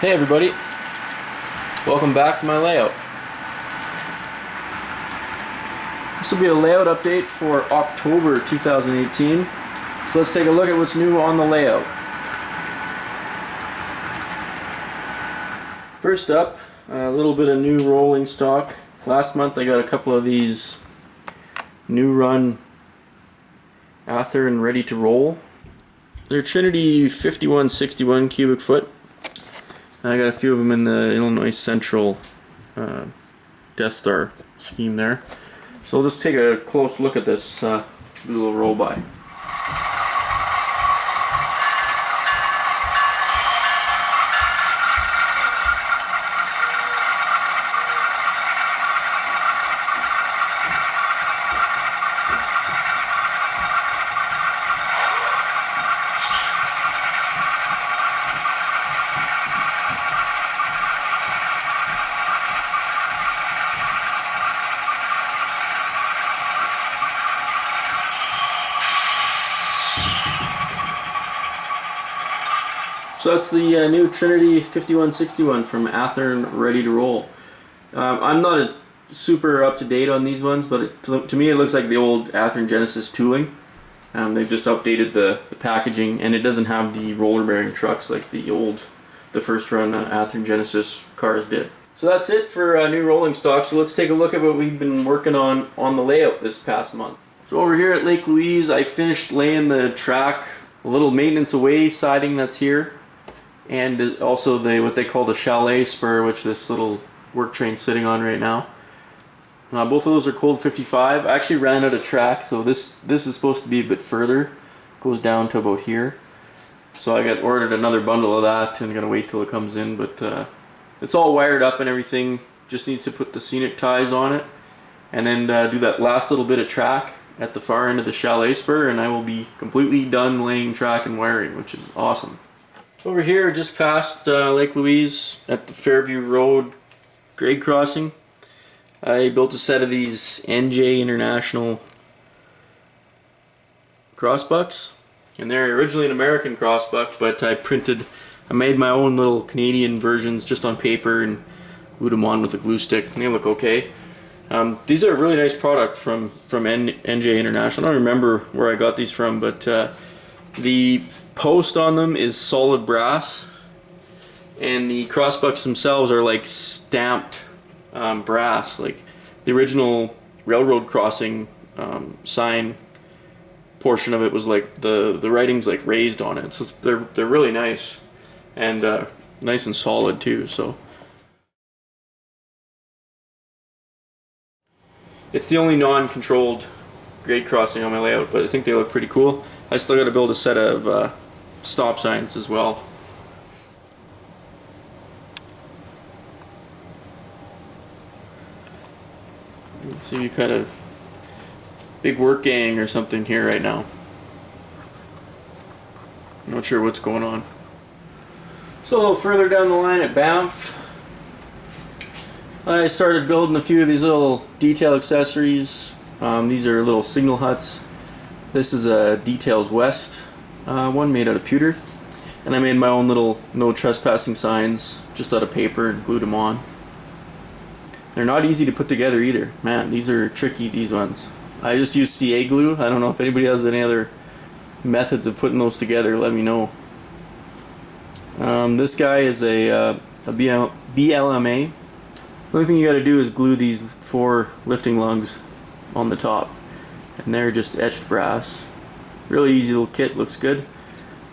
Hey everybody, welcome back to my layout. This will be a layout update for October 2018. So let's take a look at what's new on the layout. First up, a little bit of new rolling stock. Last month I got a couple of these new run Athearn ready to roll. They're Trinity 5161 cubic foot. I got a few of them in the Illinois Central Death Star scheme there. So we'll just take a close look at this, do a little roll by. So that's the new Trinity 5161 from Athearn Ready to Roll. I'm not as super up to date on these ones, but to me it looks like the old Athearn Genesis tooling. They've just updated the packaging, and it doesn't have the roller bearing trucks like the first run Athearn Genesis cars did. So that's it for new rolling stock. So let's take a look at what we've been working on the layout this past month. So over here at Lake Louise, I finished laying the track, a little maintenance away siding that's here, and also what they call the chalet spur, which this little work train's sitting on right now. Both of those are cold 55. I actually ran out of track, so this is supposed to be a bit further. Goes down to about here. So I ordered another bundle of that and gonna wait till it comes in, but it's all wired up and everything. Just need to put the scenic ties on it and then do that last little bit of track at the far end of the chalet spur, and I will be completely done laying track and wiring, which is awesome. Over here, just past Lake Louise at the Fairview Road grade crossing, I built a set of these NJ International crossbucks, and they're originally an American crossbuck, but I made my own little Canadian versions just on paper and glued them on with a glue stick, and they look okay. These are a really nice product from NJ International. I don't remember where I got these from, but the post on them is solid brass, and the crossbucks themselves are like stamped brass. Like the original railroad crossing sign portion of it was like the writing's like raised on it, so they're really nice and nice and solid too. So it's the only non-controlled grade crossing on my layout, but I think they look pretty cool. I still got to build a set of stop signs as well. So you kind of big work gang or something here right now. Not sure what's going on. So a little further down the line at Banff, I started building a few of these little detail accessories. These are little signal huts. This is a Details West one made out of pewter, and I made my own little no trespassing signs just out of paper and glued them on. They're not easy to put together either. Man, these are tricky, these ones. I just use CA glue. I don't know if anybody has any other methods of putting those together, let me know. This guy is a BLMA. The only thing you gotta do is glue these 4 lifting lugs on the top, and they're just etched brass. Really easy little kit, looks good.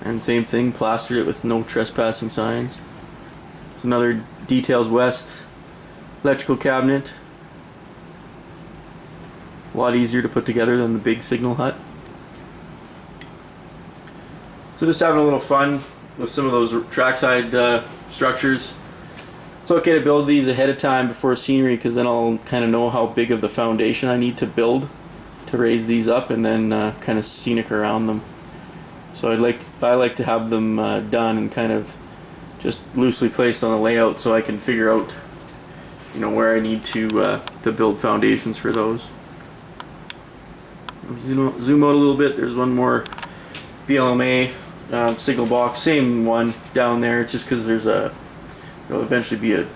And same thing, plastered it with no trespassing signs. It's another Details West electrical cabinet. A lot easier to put together than the big signal hut. So just having a little fun with some of those trackside structures. It's okay to build these ahead of time before scenery, because then I'll kind of know how big of the foundation I need to build to raise these up, and then kind of scenic around them. So I like to have them done and kind of just loosely placed on the layout, so I can figure out, you know, where I need to build foundations for those. Zoom out a little bit. There's one more BLMA signal box, same one down there. It's just because there's a there'll eventually be a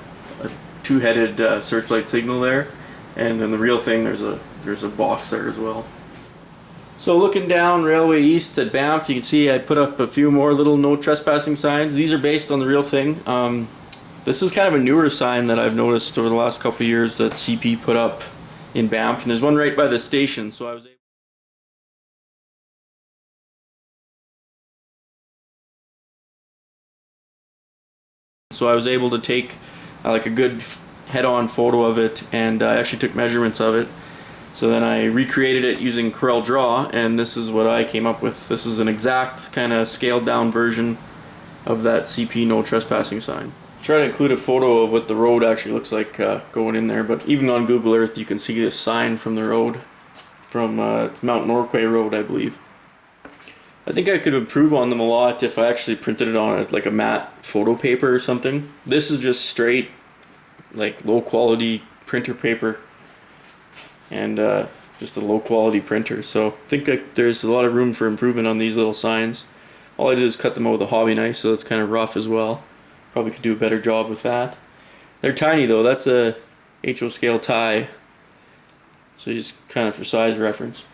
two-headed searchlight signal there, and then the real thing, there's a box there as well. So looking down Railway East at Banff, you can see I put up a few more little no trespassing signs. These are based on the real thing. This is kind of a newer sign that I've noticed over the last couple of years that CP put up in Banff, and there's one right by the station, so I was able to take like a good head-on photo of it, and I actually took measurements of it. So then I recreated it using Corel Draw, and this is what I came up with. This is an exact kind of scaled down version of that CP no trespassing sign. Try to include a photo of what the road actually looks like going in there, but even on Google Earth you can see this sign from the road, from Mount Norquay Road, I believe. I think I could improve on them a lot if I actually printed it on like a matte photo paper or something. This is just straight, like, low quality printer paper, and just a low quality printer. So I think there's a lot of room for improvement on these little signs. All I did is cut them out with a hobby knife, so it's kind of rough as well. Probably could do a better job with that. They're tiny though. That's a HO scale tie, so just kind of for size reference.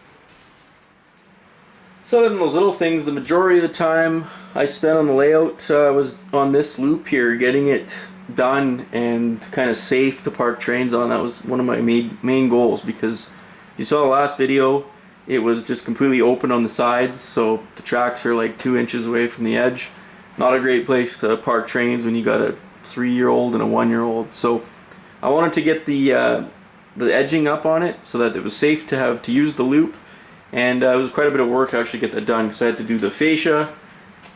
So other than those little things, the majority of the time I spent on the layout was on this loop here, getting it done and kind of safe to park trains on. That was one of my main goals, because you saw the last video, it was just completely open on the sides, so the tracks are like 2 inches away from the edge. Not a great place to park trains when you got a 3-year-old and a 1-year-old. So I wanted to get the edging up on it so that it was safe to use the loop, and it was quite a bit of work to actually get that done, because I had to do the fascia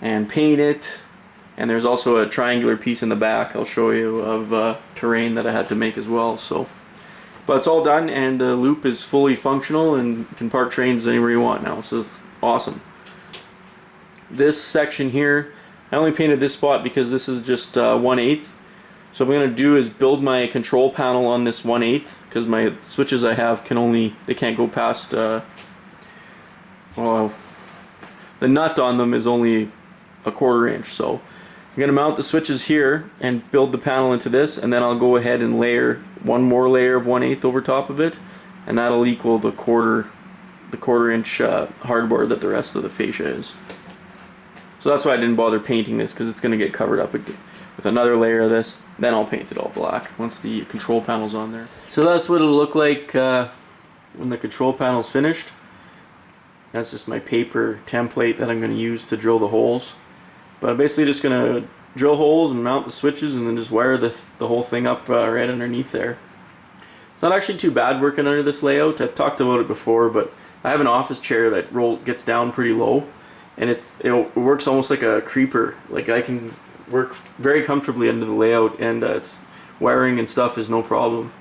and paint it, and there's also a triangular piece in the back I'll show you of terrain that I had to make as well. So, but it's all done, and the loop is fully functional and you can park trains anywhere you want now, so it's awesome. This section here, I only painted this spot because this is just 1/8. So what I'm going to do is build my control panel on this 1/8, because my switches I have they can't go past, well, the nut on them is only a 1/4 inch. So I'm going to mount the switches here and build the panel into this, and then I'll go ahead and layer one more layer of 1/8 over top of it, and that'll equal the quarter inch hardboard that the rest of the fascia is. So that's why I didn't bother painting this, because it's going to get covered up with another layer of this. Then I'll paint it all black once the control panel's on there. So that's what it'll look like when the control panel's finished. That's just my paper template that I'm going to use to drill the holes. But I'm basically just going to drill holes and mount the switches, and then just wire the whole thing up right underneath there. It's not actually too bad working under this layout. I've talked about it before, but I have an office chair that gets down pretty low, and it works almost like a creeper. Like, I can work very comfortably under the layout, and it's wiring and stuff is no problem.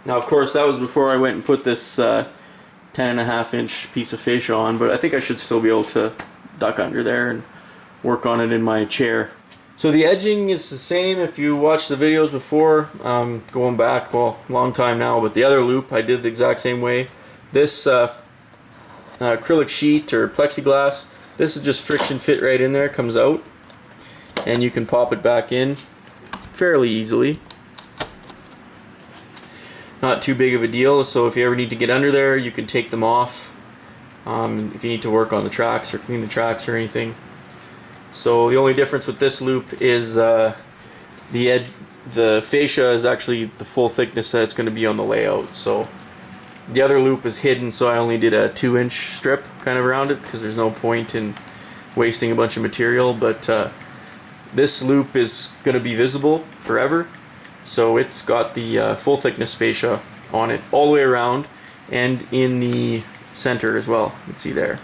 Now, of course, that was before I went and put this 10.5 inch piece of fascia on, but I think I should still be able to duck under there and work on it in my chair. So the edging is the same. If you watched the videos before, going back, well, a long time now, but the other loop I did the exact same way. This acrylic sheet or plexiglass, this is just friction fit right in there, comes out, and you can pop it back in fairly easily. Not too big of a deal, so if you ever need to get under there, you can take them off if you need to work on the tracks or clean the tracks or anything. So the only difference with this loop is the fascia is actually the full thickness that it's going to be on the layout. So the other loop is hidden, so I only did a 2-inch strip kind of around it, because there's no point in wasting a bunch of material. But this loop is going to be visible forever, so it's got the full thickness fascia on it all the way around, and in the center as well. You can see there.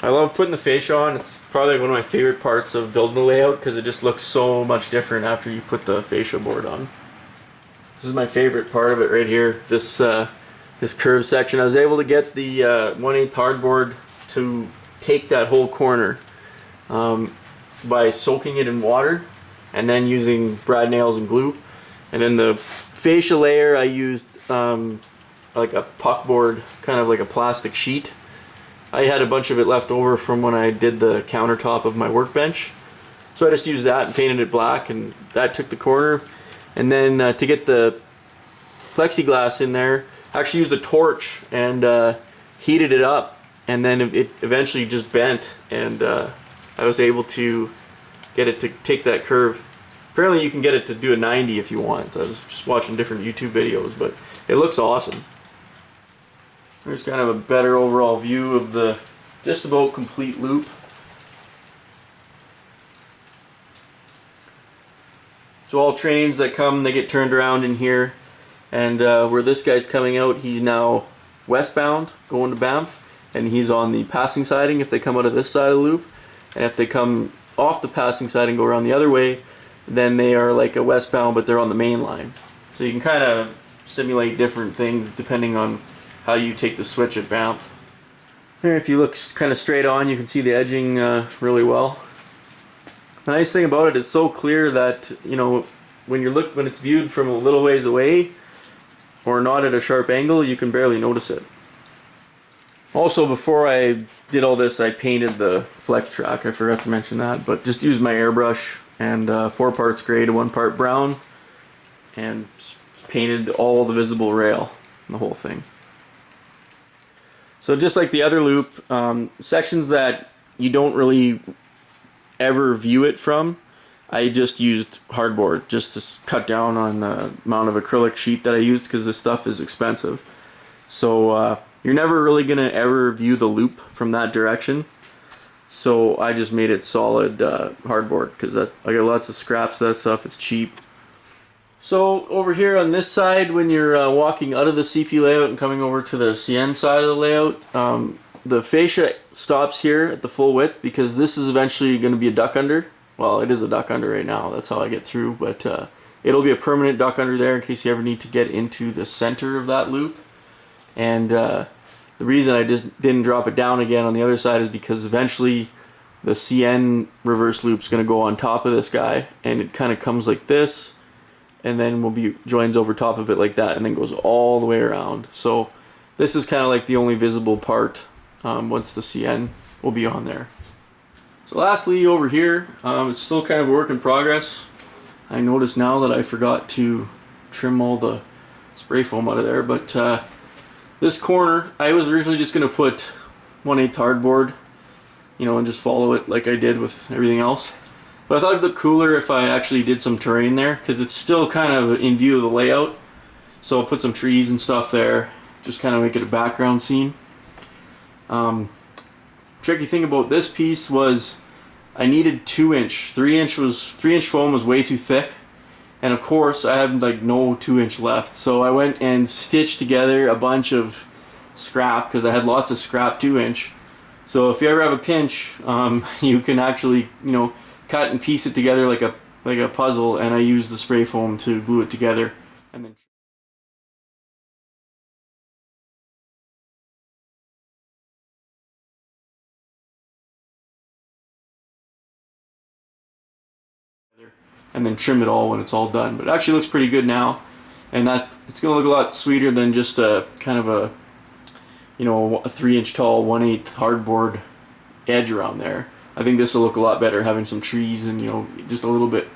I love putting the fascia on. It's probably one of my favorite parts of building the layout, because it just looks so much different after you put the fascia board on. This is my favorite part of it right here, this curved section. I was able to get the 1/8 hardboard to take that whole corner by soaking it in water and then using brad nails and glue. And then the fascia layer I used like a puck board, kind of like a plastic sheet, I had a bunch of it left over from when I did the countertop of my workbench. So I just used that and painted it black, and that took the corner. And then to get the plexiglass in there, I actually used a torch and heated it up, and then it eventually just bent, and I was able to get it to take that curve. Apparently you can get it to do a 90 if you want. I was just watching different YouTube videos, but it looks awesome. There's kind of a better overall view of the just about complete loop. So all trains that come, they get turned around in here, and where this guy's coming out, he's now westbound going to Banff, and he's on the passing siding if they come out of this side of the loop, and if they come off the passing side and go around the other way, then they are like a westbound, but they're on the main line. So you can kind of simulate different things depending on how you take the switch at Banff. Here, if you look kind of straight on, you can see the edging really well. The nice thing about it is so clear that, you know, when it's viewed from a little ways away or not at a sharp angle, you can barely notice it. Also, before I did all this, I painted the flex track. I forgot to mention that, but just used my airbrush and 4 parts gray to 1 part brown, and painted all the visible rail, the whole thing. So just like the other loop, sections that you don't really ever view it from, I just used hardboard just to cut down on the amount of acrylic sheet that I used, because this stuff is expensive. So you're never really going to ever view the loop from that direction. So I just made it solid hardboard, because I got lots of scraps of that stuff. It's cheap. So over here on this side, when you're walking out of the CP layout and coming over to the CN side of the layout, the fascia stops here at the full width, because this is eventually going to be a duck under. Well, it is a duck under right now. That's how I get through, but it'll be a permanent duck under there in case you ever need to get into the center of that loop. And the reason I just didn't drop it down again on the other side is because eventually the CN reverse loop's going to go on top of this guy, and it kind of comes like this, and then joins over top of it like that, and then goes all the way around. So this is kind of like the only visible part once the CN will be on there. So lastly, over here, it's still kind of a work in progress. I notice now that I forgot to trim all the spray foam out of there, but this corner, I was originally just going to put 1/8 hardboard, you know, and just follow it like I did with everything else. But I thought it'd look cooler if I actually did some terrain there, because it's still kind of in view of the layout. So I'll put some trees and stuff there, just kind of make it a background scene. Tricky thing about this piece was I needed 2-inch. 3-inch foam was way too thick, and of course I had like no 2-inch left. So I went and stitched together a bunch of scrap, because I had lots of scrap 2-inch. So if you ever have a pinch, you can actually, you know, cut and piece it together like a puzzle, and I used the spray foam to glue it together, and then trim it all when it's all done. But it actually looks pretty good now, and that it's gonna look a lot sweeter than just a kind of a, you know, a 3-inch tall 1/8 hardboard edge around there. I think this will look a lot better having some trees and, you know, just a little bit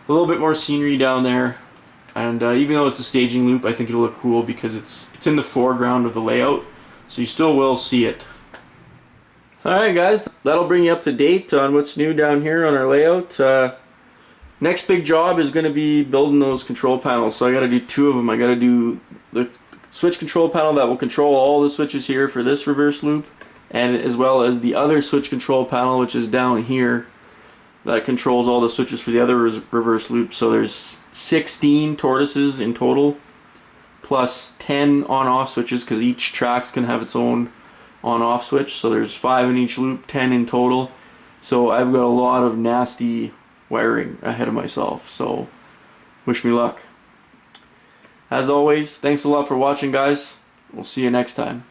more scenery down there. And even though it's a staging loop, I think it'll look cool because it's in the foreground of the layout, so you still will see it. Alright guys, that'll bring you up to date on what's new down here on our layout. Next big job is going to be building those control panels. So I got to do 2 of them. I got to do the switch control panel that will control all the switches here for this reverse loop, and as well as the other switch control panel, which is down here, that controls all the switches for the other reverse loop. So there's 16 tortoises in total, plus 10 on-off switches, because each track's can have its own on-off switch. So there's 5 in each loop, 10 in total. So I've got a lot of nasty wiring ahead of myself, so wish me luck. As always, thanks a lot for watching, guys. We'll see you next time.